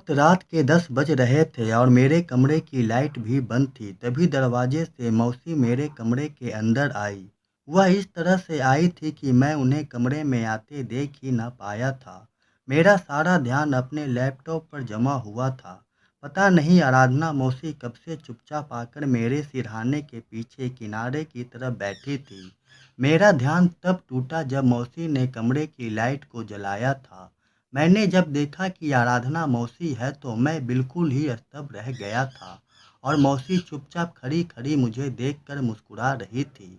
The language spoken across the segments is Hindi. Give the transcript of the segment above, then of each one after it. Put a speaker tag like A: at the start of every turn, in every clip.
A: वक्त रात के 10 बज रहे थे और मेरे कमरे की लाइट भी बंद थी। तभी दरवाजे से मौसी मेरे कमरे के अंदर आई। वह इस तरह से आई थी कि मैं उन्हें कमरे में आते देख ही न पाया था। मेरा सारा ध्यान अपने लैपटॉप पर जमा हुआ था। पता नहीं आराधना मौसी कब से चुपचाप आकर मेरे सिरहाने के पीछे किनारे की तरफ बैठी थी। मेरा ध्यान तब टूटा जब मौसी ने कमरे की लाइट को जलाया था। मैंने जब देखा कि आराधना मौसी है तो मैं बिल्कुल ही स्तब्ध रह गया था और मौसी चुपचाप खड़ी खड़ी मुझे देखकर मुस्कुरा रही थी।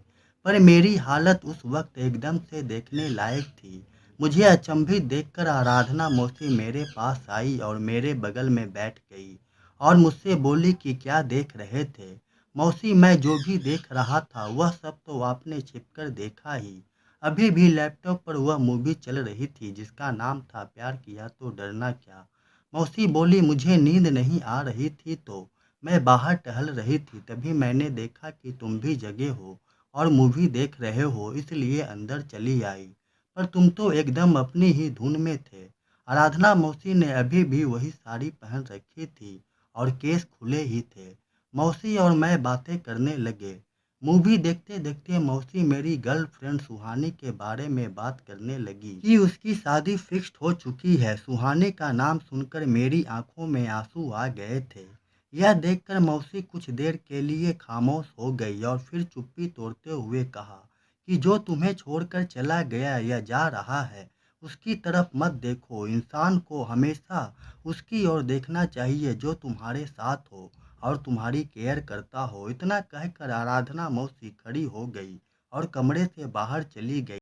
A: पर मेरी हालत उस वक्त एकदम से देखने लायक थी। मुझे अचंभित देखकर आराधना मौसी मेरे पास आई और मेरे बगल में बैठ गई और मुझसे बोली कि क्या देख रहे थे। मौसी, मैं जो भी देख रहा था वह सब तो आपने छिपकर देखा ही। अभी भी लैपटॉप पर वह मूवी चल रही थी जिसका नाम था प्यार किया तो डरना क्या। मौसी बोली, मुझे नींद नहीं आ रही थी तो मैं बाहर टहल रही थी, तभी मैंने देखा कि तुम भी जगे हो और मूवी देख रहे हो, इसलिए अंदर चली आई। पर तुम तो एकदम अपनी ही धुन में थे। आराधना मौसी ने अभी भी वही साड़ी पहन रखी थी और केस खुले ही थे। मौसी और मैं बातें करने लगे। मूवी देखते देखते मौसी मेरी गर्लफ्रेंड सुहानी के बारे में बात करने लगी कि उसकी शादी फिक्स्ड हो चुकी है। सुहानी का नाम सुनकर मेरी आंखों में आंसू आ गए थे। यह देखकर मौसी कुछ देर के लिए खामोश हो गई और फिर चुप्पी तोड़ते हुए कहा कि जो तुम्हें छोड़कर चला गया या जा रहा है उसकी तरफ मत देखो। इंसान को हमेशा उसकी ओर देखना चाहिए जो तुम्हारे साथ हो और तुम्हारी केयर करता हो। इतना कहकर आराधना मौसी खड़ी हो गई और कमरे से बाहर चली गई।